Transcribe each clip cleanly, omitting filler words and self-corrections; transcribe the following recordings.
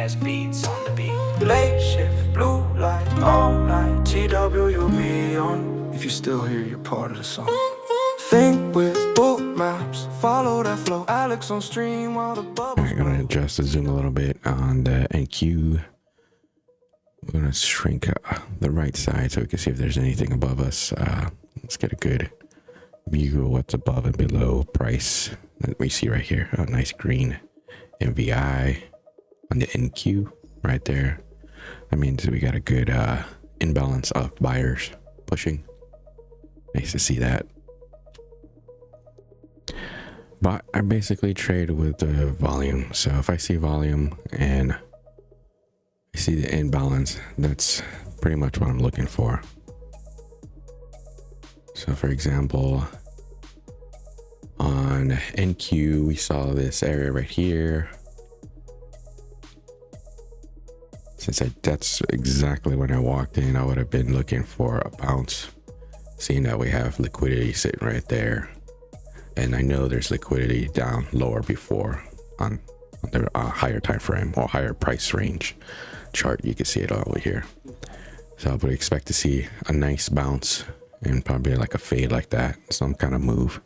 ass beats on the beat. Late shift, blue light, all night, TWB on. If you're still here, you're part of the song. Think with Bookmaps, follow that flow. Alex on stream while the bubbles. I'm gonna adjust the zoom a little bit on the NQ. We're gonna shrink the right side so we can see if there's anything above us. Let's get a good view of what's above and below price that we see right here. A nice green MVI on the NQ right there. That means we got a good imbalance of buyers pushing. Nice to see that. But I basically trade with the volume. So if I see volume and I see the imbalance, that's pretty much what I'm looking for. So for example, on NQ, we saw this area right here. Since that's exactly when I walked in, I would have been looking for a bounce, seeing that we have liquidity sitting right there. And I know there's liquidity down lower before on the higher time frame or higher price range chart. You can see it all over here. So I would expect to see a nice bounce and probably like a fade like that, some kind of move.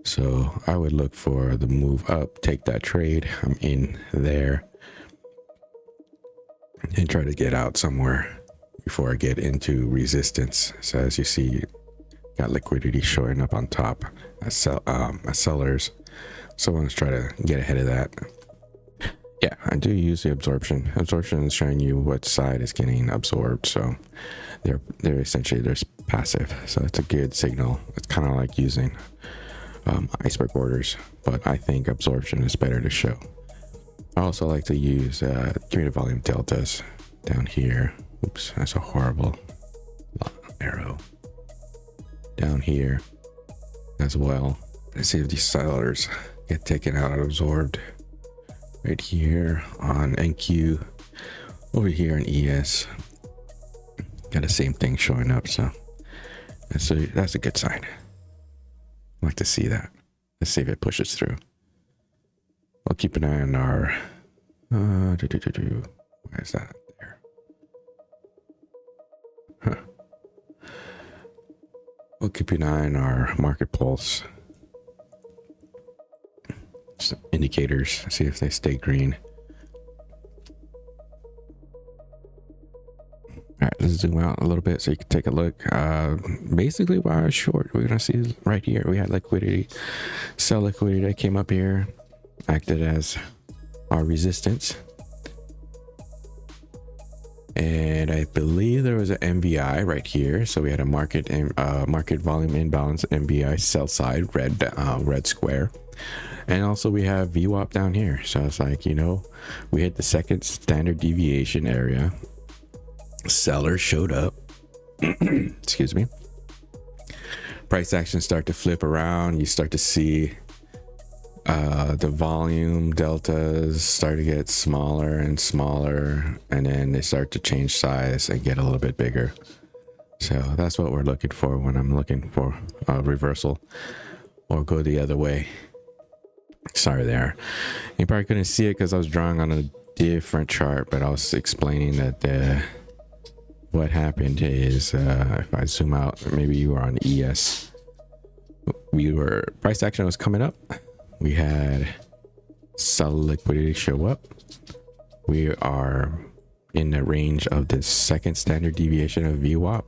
So I would look for the move up, take that trade. I'm in there and try to get out somewhere before I get into resistance. So as you see, got liquidity showing up on top as sellers. So I want to try to get ahead of that. Yeah, I do use the absorption. Absorption is showing you what side is getting absorbed. So they're essentially passive. So it's a good signal. It's kind of like using iceberg orders, but I think absorption is better to show. I also like to use cumulative volume deltas down here. Oops, that's a horrible arrow. Down here as well. Let's see if these sellers get taken out and absorbed. Right here on NQ, over here in ES, got the same thing showing up. So that's a good sign. I like to see that. Let's see if it pushes through. I'll keep an eye on our where is that there? Huh. We'll keep an eye on our market pulse. Some indicators, see if they stay green. All right, let's zoom out a little bit so you can take a look. Basically, why I was short, we're gonna see right here, we had liquidity, sell liquidity that came up here, acted as our resistance. And I believe there was an MVI right here. So we had a market volume imbalance MVI sell side, red square. And also we have VWAP down here. So it's like, you know, we hit the second standard deviation area. Sellers showed up. Excuse me. Price actions start to flip around. You start to see the volume deltas start to get smaller and smaller, and then they start to change size and get a little bit bigger. So that's what we're looking for when I'm looking for a reversal or go the other way. Sorry there, you probably couldn't see it because I was drawing on a different chart, but I was explaining that what happened is if I zoom out, maybe you were on ES, price action was coming up. We had sell liquidity show up. We are in the range of the second standard deviation of VWAP.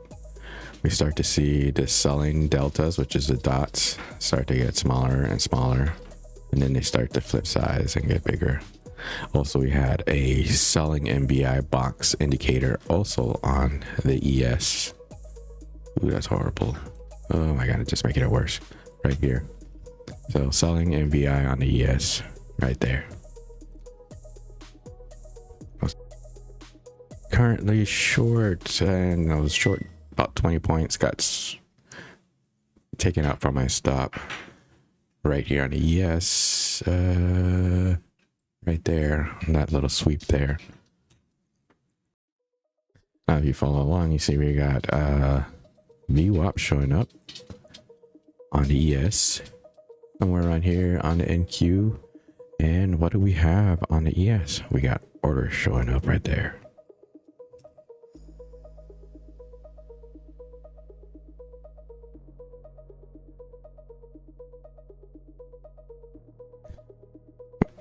We start to see the selling deltas, which is the dots, start to get smaller and smaller, and then they start to flip size and get bigger. Also, we had a selling MBI box indicator also on the ES. Ooh, that's horrible. Oh my god, it just making it worse right here. So selling MVI on the ES right there. I was currently short, and I was short about 20 points. Got taken out from my stop right here on the ES. Right there, on that little sweep there. Now, if you follow along, you see we got VWAP showing up on the ES. Somewhere around here on the NQ, And what do we have on the ES? We got orders showing up right there.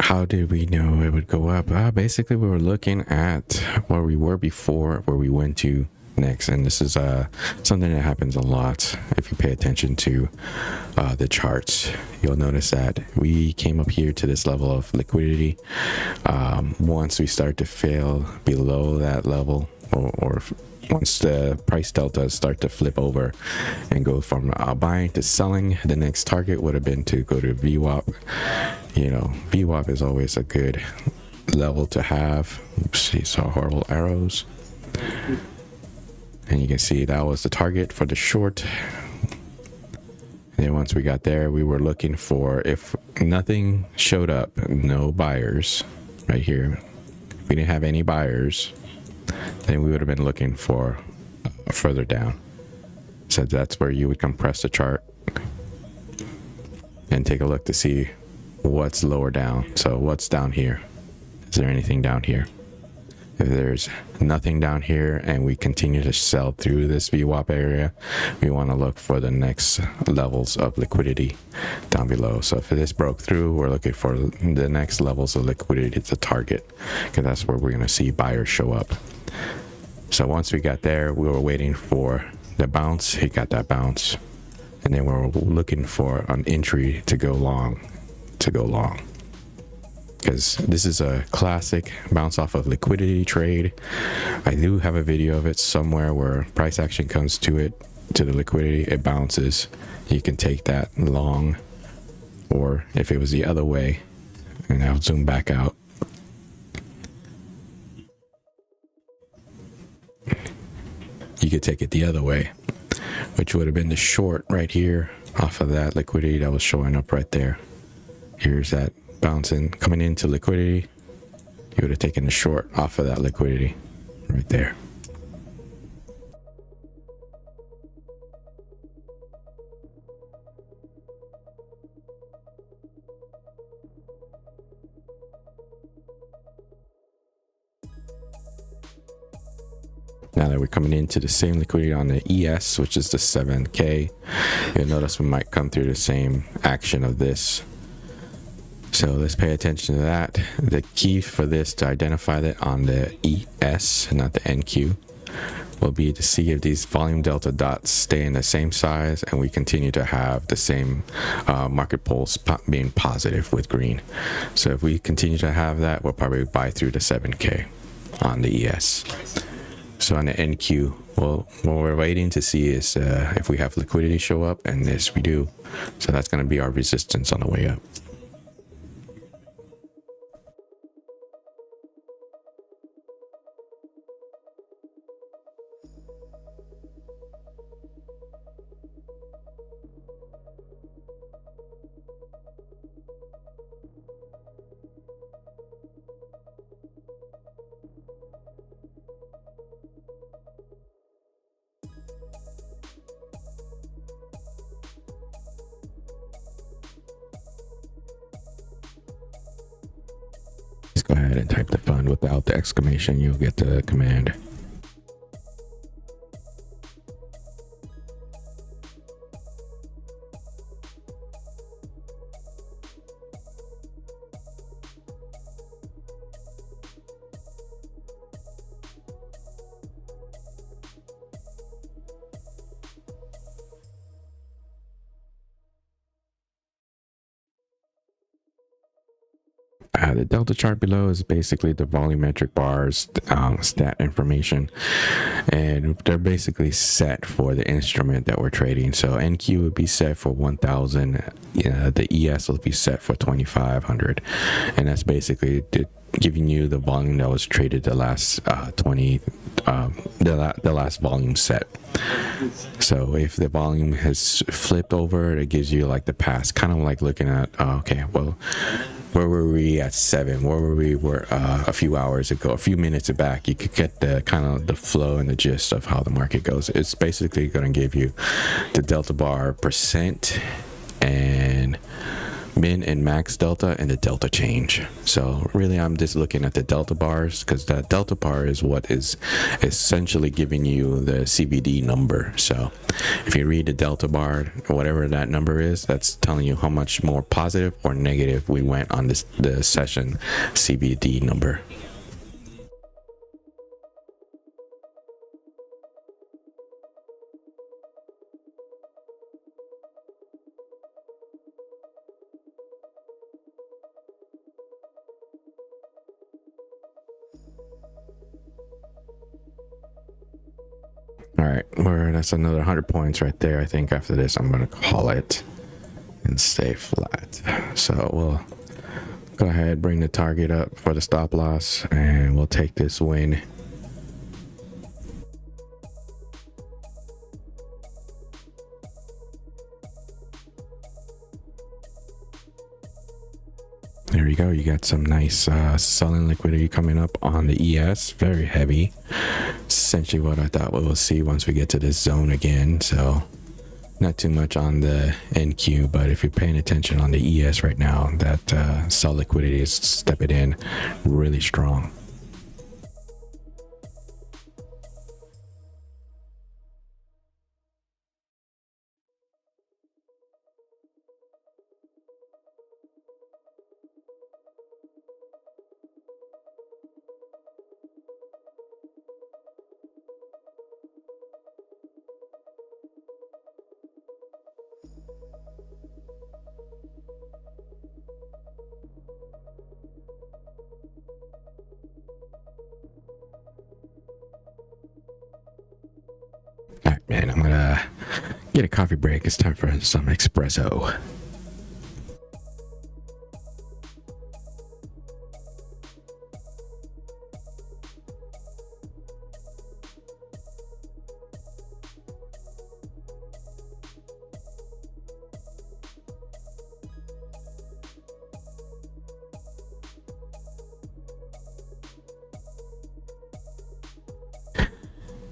How did we know it would go up? Basically, we were looking at where we were before, where we went to next. And this is something that happens a lot if you pay attention to the charts. You'll notice that we came up here to this level of liquidity. Once we start to fail below that level, or once the price deltas start to flip over and go from buying to selling, the next target would have been to go to VWAP. You know, VWAP is always a good level to have. Oops, see, saw horrible arrows. And you can see that was the target for the short. And then once we got there, we were looking for, if nothing showed up, no buyers right here, we didn't have any buyers, then we would have been looking for further down. So that's where you would compress the chart and take a look to see what's lower down. So what's down here? Is there anything down here? If there's nothing down here and we continue to sell through this VWAP area, we want to look for the next levels of liquidity down below. So if this broke through, we're looking for the next levels of liquidity to target, because that's where we're going to see buyers show up. So once we got there, we were waiting for the bounce. He got that bounce. And then we're looking for an entry to go long, because this is a classic bounce off of liquidity trade. I do have a video of it somewhere where price action comes to it, to the liquidity, it bounces. You can take that long, or if it was the other way, and I'll zoom back out. You could take it the other way, which would have been the short right here off of that liquidity that was showing up right there. Here's that bouncing, coming into liquidity. You would have taken the short off of that liquidity right there. Now that we're coming into the same liquidity on the ES, which is the 7K, you'll notice we might come through the same action of this. So let's pay attention to that. The key for this to identify that on the ES, not the NQ, will be to see if these volume delta dots stay in the same size and we continue to have the same market pulse being positive with green. So if we continue to have that, we'll probably buy through the 7K on the ES. So on the NQ, well, what we're waiting to see is if we have liquidity show up, and this we do. So that's going to be our resistance on the way up. Go ahead and type the fund without the exclamation, you'll get the command. The delta chart below is basically the volumetric bars, stat information, and they're basically set for the instrument that we're trading. So NQ would be set for 1,000, the ES will be set for 2,500, and that's basically giving you the volume that was traded the last the last volume set. So if the volume has flipped over, it gives you like the past, kind of like looking at okay, well, where were we at 7? Where were we a few hours ago, a few minutes back? You could get the kind of the flow and the gist of how the market goes. It's basically going to give you the delta bar percent and min and max delta and the delta change. So really I'm just looking at the delta bars, because that delta bar is what is essentially giving you the CVD number. So if you read the delta bar, whatever that number is, that's telling you how much more positive or negative we went on the session CVD number. All right, that's another 100 points right there. I think after this, I'm going to call it and stay flat. So we'll go ahead, bring the target up for the stop loss, and we'll take this win. There you go. You got some nice selling liquidity coming up on the ES. Very heavy. Essentially what I thought we will see once we get to this zone again. So not too much on the NQ, but if you're paying attention on the ES right now, that sell liquidity is stepping in really strong. All right, man, I'm gonna get a coffee break. It's time for some espresso.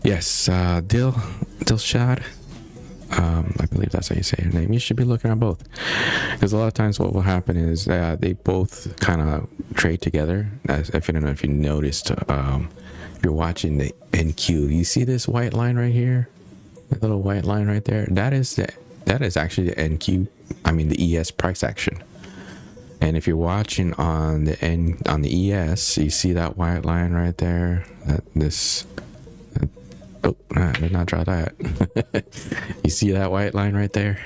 Yes, Dilshad. I believe that's how you say her name. You should be looking at both, because a lot of times what will happen is they both kind of trade together. If you don't know if you noticed, if you're watching the NQ, you see this white line right here, the little white line right there. That is actually the NQ. I mean the ES price action. And if you're watching on the ES, you see that white line right there. Oh, did not draw that. You see that white line right there?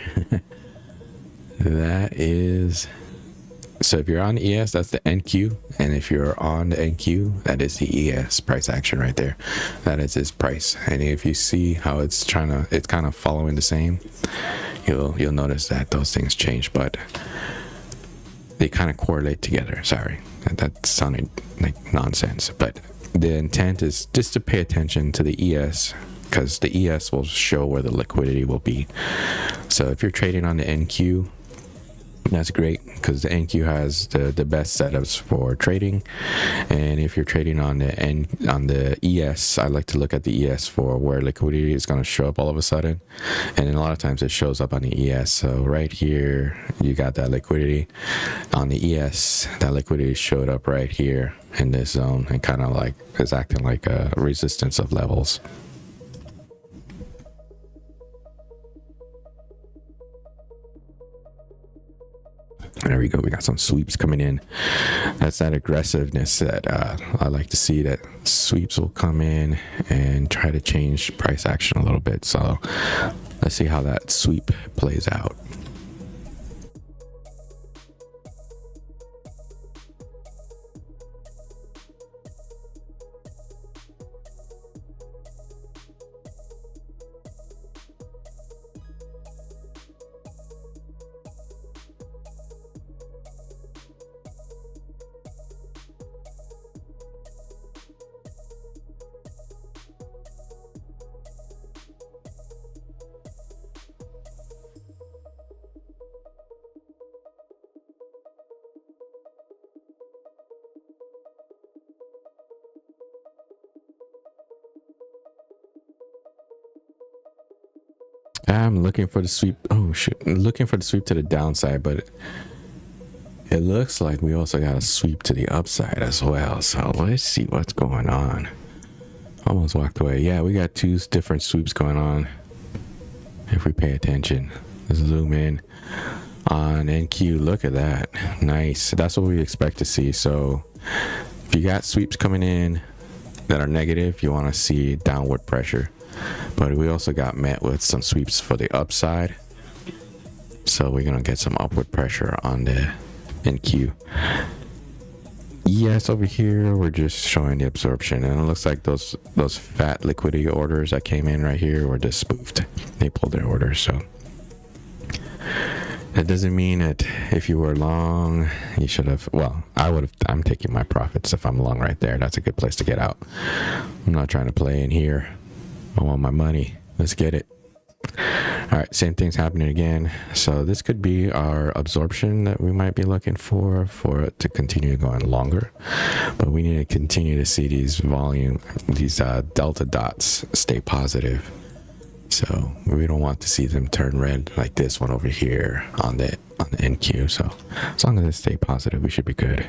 That is... So if you're on the ES, that's the NQ. And if you're on the NQ, that is the ES price action right there. That is its price. And if you see how it's kind of following the same, you'll notice that those things change, but they kind of correlate together. Sorry, that sounded like nonsense, but the intent is just to pay attention to the ES, because the ES will show where the liquidity will be. So if you're trading on the NQ, that's great, because the NQ has the best setups for trading. And if you're trading on the ES, I like to look at the ES for where liquidity is going to show up all of a sudden. And then a lot of times it shows up on the ES. So right here, you got that liquidity. On the ES, that liquidity showed up right here in this zone, and kind of like is acting like a resistance of levels. There we go. We got some sweeps coming in. That's that aggressiveness that I like to see, that sweeps will come in and try to change price action a little bit. So let's see how that sweep plays out. I'm looking for the sweep. Oh shoot, I'm looking for the sweep to the downside, but It looks like we also got a sweep to the upside as well. So let's see what's going on. Almost walked away. Yeah, we got two different sweeps going on. If we pay attention, let's zoom in on NQ. Look at that. Nice. That's what we expect to see. So if you got sweeps coming in that are negative, you want to see downward pressure. But we also got met with some sweeps for the upside. So we're going to get some upward pressure on the NQ. Yes, over here we're just showing the absorption, and it looks like those fat liquidity orders that came in right here were just spoofed. They pulled their orders, so that doesn't mean that if you were long, you should have. Well, I would have. I'm taking my profits if I'm long right there. That's a good place to get out. I'm not trying to play in here. I want my money. Let's get it. All right, same thing's happening again. So this could be our absorption that we might be looking for it to continue going longer. But we need to continue to see these delta dots stay positive. So we don't want to see them turn red like this one over here on the NQ. So as long as they stay positive, we should be good.